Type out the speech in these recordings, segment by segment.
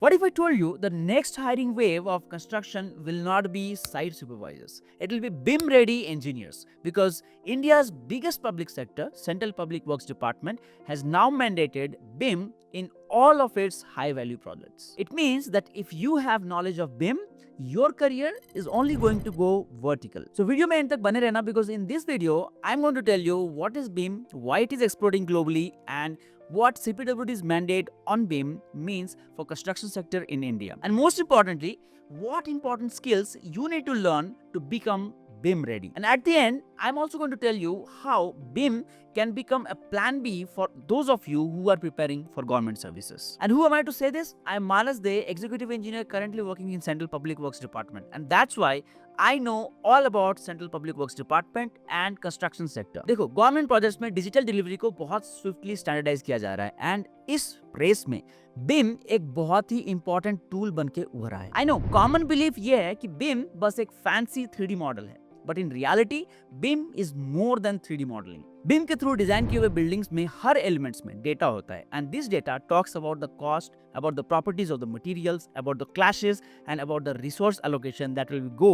What if I told you the next hiring wave of construction will not be site supervisors? It will be BIM ready engineers because India's biggest public sector, Central Public Works Department, has now mandated BIM in all of its high value projects. It means that if you have knowledge of BIM, your career is only going to go vertical. So video में end तक बने रहना because in this video I'm going to tell you what is BIM, why it is exploding globally, and what CPWD's mandate on BIM means for construction sector in India. And most importantly, what important skills you need to learn to become BIM ready. And at the end, I'm also going to tell you how BIM can become a plan B for those of you who are preparing for government services. And who am I to say this? I am Manas De, executive engineer currently working in Central Public Works Department. And that's why I know all about Central Public Works Department and construction sector. देखो, government projects में digital delivery को बहुत swiftly standardise किया जा रहा है and इस race में BIM एक बहुत ही इंपॉर्टेंट टूल बन के उभरा है. आई नो कॉमन बिलीफ ये है कि BIM बस एक फैंसी 3D मॉडल है, but in reality BIM is more than 3D modelling. BIM के थ्रू डिजाइन किए हुए बिल्डिंग्स में हर एलिमेंट्स में डेटा होता है and this data talks about the cost, about the properties of the materials, about the clashes and about the resource allocation that will go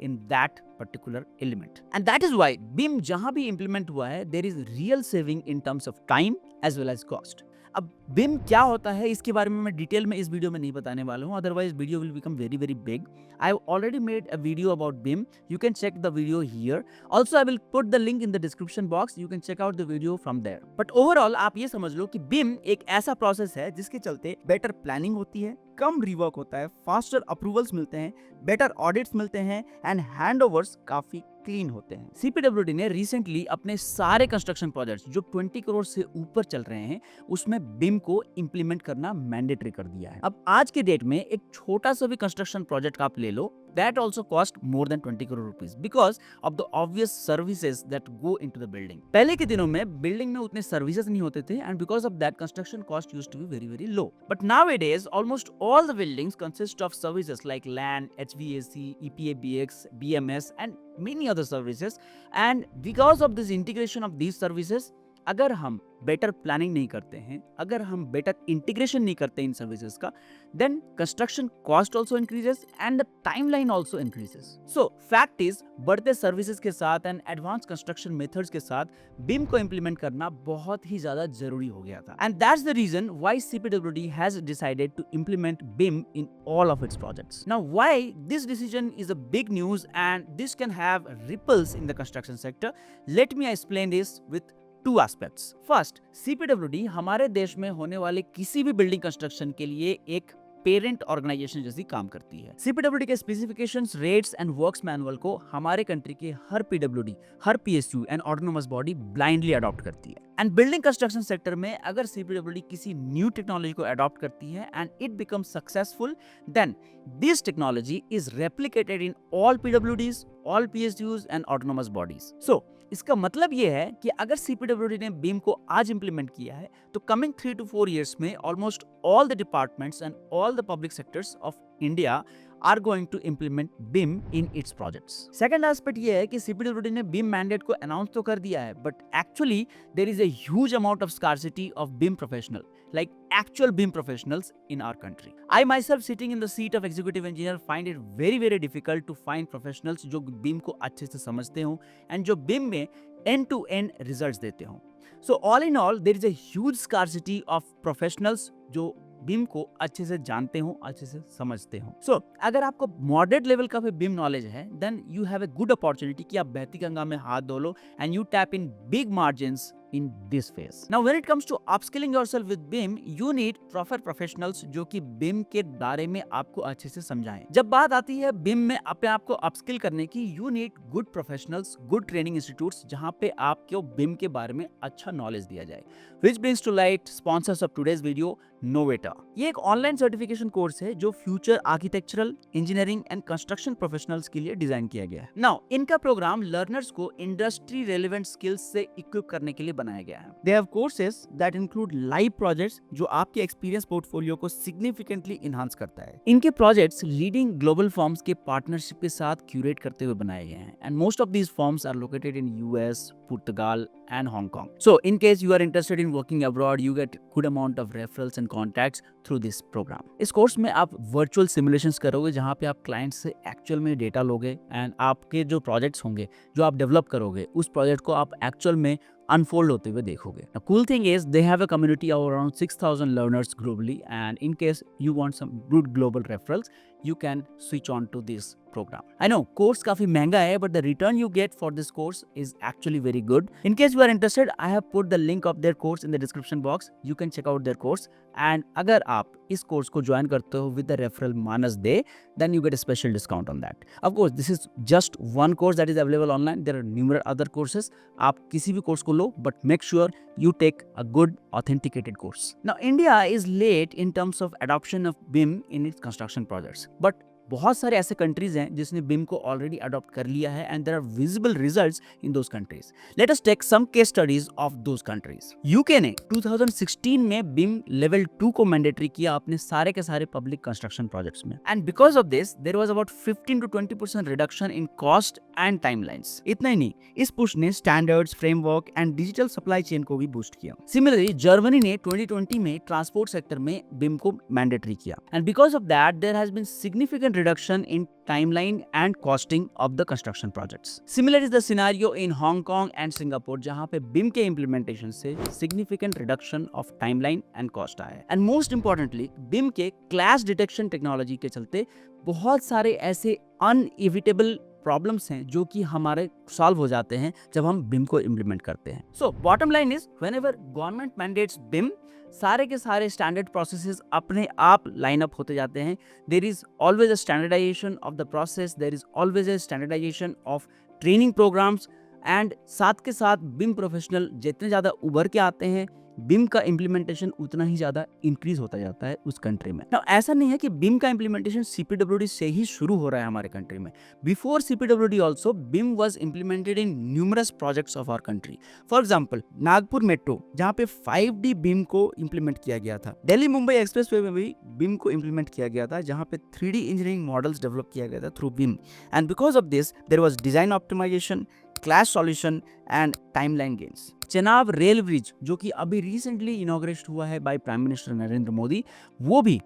in that particular element. And that is why BIM जहां भी implement हुआ है, there is real saving in terms of time as well as cost. अब BIM क्या होता है इसके बारे में मैं डिटेल में इस वीडियो में नहीं बताने वाला हूँ, otherwise video will become very very big. I have already made a video about BIM. You can check the video here. Also, I will put the link in the description box. You can check out the video from there. But overall, आप ये समझ लो कि BIM एक ऐसा process है जिसके चलते better planning होती है, कम रिवर्क होता है, फास्टर अप्रूवल्स मिलते हैं, बेटर ऑडिट्स मिलते हैं एंड हैंडओवर्स काफी क्लीन होते हैं. CPWD ने रिसेंटली अपने सारे कंस्ट्रक्शन प्रोजेक्ट्स जो 20 करोड़ से ऊपर चल रहे हैं उसमें BIM को इंप्लीमेंट करना मैंडेटरी कर दिया है. अब आज के डेट में एक छोटा सा भी कंस्ट्रक्शन प्रोजेक्ट आप ले लो, that also cost more than 20 crore rupees because of the obvious services that go into the building. पहले के दिनों में बिल्डिंग में उतने सर्विसेज नहीं होते थे and because of that construction cost used to be very very low. But nowadays almost all the buildings consist of services like LAN, HVAC, EPA/BX, BMS and many other services, and because of this integration of these services, अगर हम better planning नहीं करते हैं, अगर हम better integration नहीं करते इन सर्विसेज का, then construction cost also increases and the timeline also increases. So fact is बढ़ते सर्विसेज के साथ एंड एडवांस कंस्ट्रक्शन मेथड्स के साथ BIM को इंप्लीमेंट करना बहुत ही ज्यादा जरूरी हो गया था. And that's the reason why CPWD has decided to implement BIM in all of its projects. Now why this decision is a big news and this can have ripples in the construction sector. Let me explain this with two aspects. First, CPWD हमारे देश में होने वाले किसी भी building construction के लिए एक पेरेंट ऑर्गेनाइजेशन जैसी काम करती है. CPWD के specifications, rates and works manual को हमारे कंट्री के हर PWD, her PSU and autonomous body blindly adopt करती है. एंड बिल्डिंग कंस्ट्रक्शन सेक्टर में अगर CPWD किसी न्यू टेक्नोलॉजी को अडॉप्ट करती है and it becomes successful, then this technology is replicated in all PWDs, all PSUs and autonomous bodies. So इसका मतलब ये है कि अगर CPWD ने BIM को आज इंप्लीमेंट किया है तो कमिंग 3 to 4 years में almost all the departments and all the public sectors of India are going to implement BIM in its projects. Second aspect ये है कि CPWD ने BIM mandate को announce तो कर दिया है, but actually there is a huge amount of scarcity of BIM professional, like actual BIM professionals in our country. I myself sitting in the seat of executive engineer find it very very difficult to find professionals जो BIM को अच्छे से समझते हों and जो BIM में end-to-end results देते हों. So all in all, there is a huge scarcity of professionals जो BIM को अच्छे से जानते हो, अच्छे से समझते हो. सो अगर आपको मॉडरेट लेवल का भी BIM नॉलेज है, then you have a good opportunity कि आप बहती गंगा में हाथ धो लो and you tap in big margins in this phase. Now when it comes to upskilling yourself with BIM, you need proper professionals जो कि BIM के बारे में आपको अच्छे से समझाएं. जब बात आती है BIM में अपने आप को अपस्किल करने की, you need good professionals, good training institutes जहाँ पे आपको BIM के बारे में अच्छा नॉलेज दिया जाए. Which brings to light sponsors of today's video, Novata. ये एक ऑनलाइन सर्टिफिकेशन कोर्स है जो future architectural, engineering and construction professionals के लिए डिजाइन किया गया है. नाउ इनका प्रोग्राम लर्नर्स को इंडस्ट्री रेलेवेंट स्किल्स से इक्विप करने के लिए बनाया गया है। They have courses that include live projects जो आपके एक्सपीरियंस पोर्टफोलियो को सिग्निफिकेंटली इनहांस करता है। इनके प्रोजेक्ट्स लीडिंग ग्लोबल फर्म्स के पार्टनरशिप के साथ क्यूरेट करते हुए बनाए गए हैं and most of these firms are located in US, Portugal and Hong Kong. So in case you are interested in working abroad, you get good amount of referrals and contacts through this program. इस course में आप virtual simulations करोगे जहाँ पे आप client से actual में data लोगे एंड आपके जो प्रोजेक्ट्स होंगे जो आप डेवलप करोगे उस प्रोजेक्ट को आप एक्चुअल में unfold होते हुए देखोगे. The cool thing is they have a community of around 6,000 learners globally, and in case you want some good global referrals, you can switch on to this program. I know course काफी महंगा है, but the return you get for this course is actually very good. In case you are interested, I have put the link of their course in the description box. You can check out their course. And अगर आप इस course को join करते हो with the referral Manas Day, then you get a special discount on that. Of course, this is just one course that is available online. There are numerous other courses. आप किसी भी course को लो, but make sure you take a good authenticated course. Now, India is late in terms of adoption of BIM in its construction projects, but बहुत सारे ऐसे countries हैं जिसने बिम को ऑलरेडी अडॉप्ट कर लिया है and there are visible results in those countries. Let us take some case studies of those countries. UK ने 2016 में बिम लेवल 2 को मैंडेटरी किया अपने सारे के सारे पब्लिक कंस्ट्रक्शन प्रोजेक्ट्स में and because of this there was about 15 to 20% reduction in cost and timelines. इतना ही नहीं, इस पुश ने standards, framework and digital supply chain को भी बूस्ट किया. सिमिलरली जर्मनी ने 2020 में ट्रांसपोर्ट सेक्टर में बिम को मैंडेटरी किया and because of that there has been significant reduction in timeline and costing of the construction projects. Similar is the scenario in Hong Kong and Singapore जहाँ पे BIM के implementation से significant reduction of timeline and cost आया है. And most importantly, BIM के clash detection technology के चलते बहुत सारे ऐसे unevitable प्रॉब्लम्स हैं जो कि हमारे सॉल्व हो जाते हैं जब हम BIM को इम्प्लीमेंट करते हैं. So bottom line is whenever government mandates BIM, सारे के सारे स्टैंडर्ड प्रोसेसेस अपने आप लाइन अप होते जाते हैं. There is always a standardisation of the process, there is always a standardisation of training programs and साथ के साथ BIM प्रोफेशनल जितने ज़्यादा उभर के आते हैं BIM का इम्प्लीमेंटेशन उतना ही ज़्यादा इंक्रीज होता जाता है उस कंट्री में. Now, ऐसा नहीं है कि BIM का इम्प्लीमेंटेशन CPWD से ही शुरू हो रहा है हमारे कंट्री में. Before CPWD also BIM was implemented in numerous projects of our country. For example Nagpur metro जहाँ पे 5D BIM को इम्प्लीमेंट किया गया था. दिल्ली मुंबई एक्सप्रेसवे में भी BIM को इम्प्लीमेंट किया गया था जहाँ पे 3D इंजीनियरिंग मॉडल्स डेवलप किया गया था through BIM. And because of this there was design optimisation, clash solution and timeline gains. Chenab rail bridge जो कि अभी रिसेंटली इनॉग्रेट हुआ है by prime minister Narendra Modi, वो भी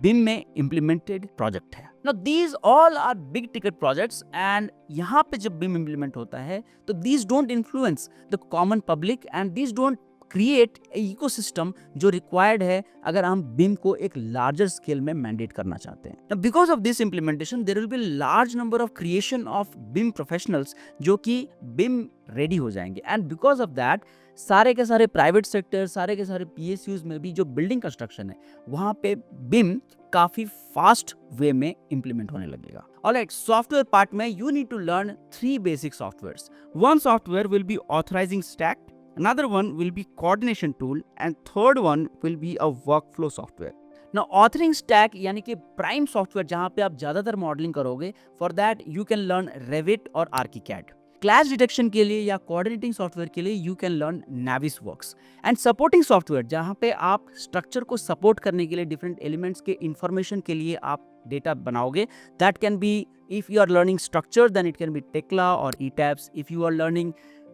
BIM में इम्प्लीमेंटेड प्रोजेक्ट है. Now these all are big ticket projects and यहाँ पे जब BIM इम्प्लीमेंट होता है तो these don't influence the common public and these don't create ecosystem जो रिक्वायर्ड है अगर हम BIM को एक लार्जर स्केल में मैंडेट करना चाहते हैं. Because of this implementation there will be large number of creation of BIM professionals जो कि BIM रेडी हो जाएंगे एंड बिकॉज ऑफ दैट सारे के सारे प्राइवेट सेक्टर, सारे के सारे PSUs में भी जो बिल्डिंग कंस्ट्रक्शन है वहाँ पे BIM काफी फास्ट वे में इंप्लीमेंट होने लगेगा. ऑलराइट, सॉफ्टवेयर पार्ट में you need to learn 3 basic softwares. One software will be authorising stack, another one will be coordination tool and third one will be a workflow software. Now authoring stack यानी कि prime software जहाँ पे आप ज़्यादातर modelling करोगे, for that you can learn Revit और ArchiCAD. Clash detection के लिए या कोऑर्डिनेटिंग सॉफ्टवेयर के लिए you can learn Navisworks. And supporting software जहाँ पे आप स्ट्रक्चर को सपोर्ट करने के लिए डिफरेंट एलिमेंट्स के इंफॉर्मेशन के लिए आप डेटा बनाओगे, that can be if you are learning structure then it can be Tekla और ETABS. If you are learning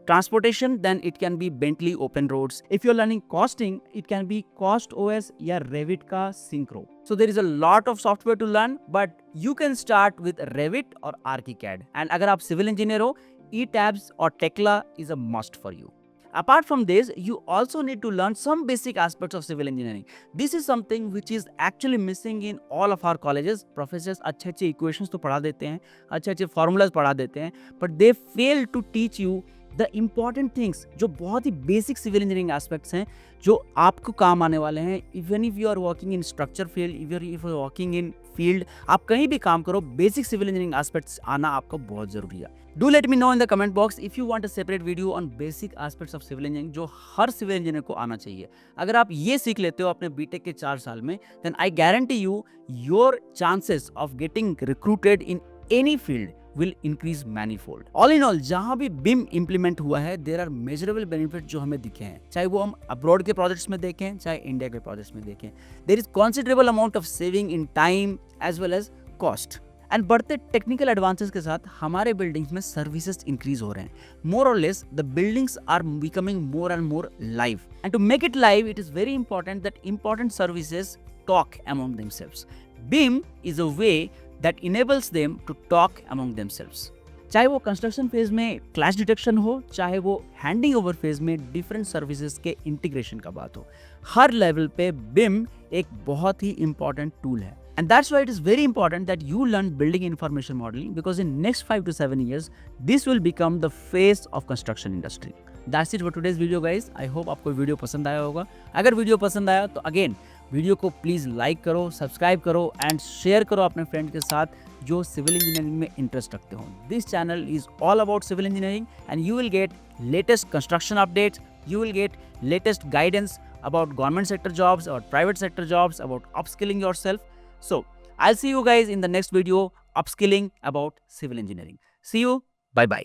transportation then it can be Bentley Open Roads. If you're learning costing it can be Cost OS या Revit का Synchro. So there is a lot of software to learn but you can start with Revit or ArchiCAD. And अगर आप civil engineer हो, ETABS और Tekla is a must for you. Apart from this, you also need to learn some basic aspects of civil engineering. This is something which is actually missing in all of our colleges. Professors अच्छे equations तो पढ़ा देते हैं, अच्छे formulas पढ़ा देते हैं, but they fail to teach you the important things जो बहुत ही बेसिक सिविल इंजीनियरिंग एस्पेक्ट्स हैं जो आपको काम आने वाले हैं. Even if you are working in structure field, even if you are working in field, आप कहीं भी काम करो, बेसिक सिविल इंजीनियरिंग एस्पेक्ट्स आना आपको बहुत जरूरी है. Do let me know in the comment box if you want a separate video on basic aspects of civil engineering जो हर सिविल इंजीनियर को आना चाहिए. अगर आप ये सीख लेते हो अपने बीटेक के 4 साल में, then I guarantee you your chances of getting recruited in any field will increase manifold. All in all, जहाँ भी BIM implement हुआ है, there are measurable benefits जो हमें दिखे हैं, चाहे वो हम abroad के projects में देखें, चाहे इंडिया के projects में देखें. There is considerable amount of saving in time as well as cost. And बढ़ते टेक्निकल एडवांसेस के साथ हमारे बिल्डिंग्स में सर्विसेज इंक्रीज हो रहे हैं. मोर और less the buildings are becoming more and more live, and to make it live it is very important that important services talk among themselves. BIM is a way that enables them to talk among themselves. चाहे वो construction phase में clash detection हो, चाहे वो handing over phase में different services के integration का बात हो, हर लेवल पे BIM एक बहुत ही इंपॉर्टेंट टूल है. And that's why it is very important that you learn building information modeling, because in next 5 to 7 years, this will become the face of construction industry. That's it for today's video guys. I hope आपको video पसंद आया होगा. अगर video पसंद आया तो again video को please like करो, सब्सक्राइब करो एंड शेयर करो अपने फ्रेंड के साथ जो सिविल इंजीनियरिंग में इंटरेस्ट रखते हो. This channel is all about civil engineering and you will get latest construction updates, you will get latest guidance about government sector jobs or private sector jobs, about upskilling yourself. So, I'll see you guys in the next video, upskilling about civil engineering. See you. Bye-bye.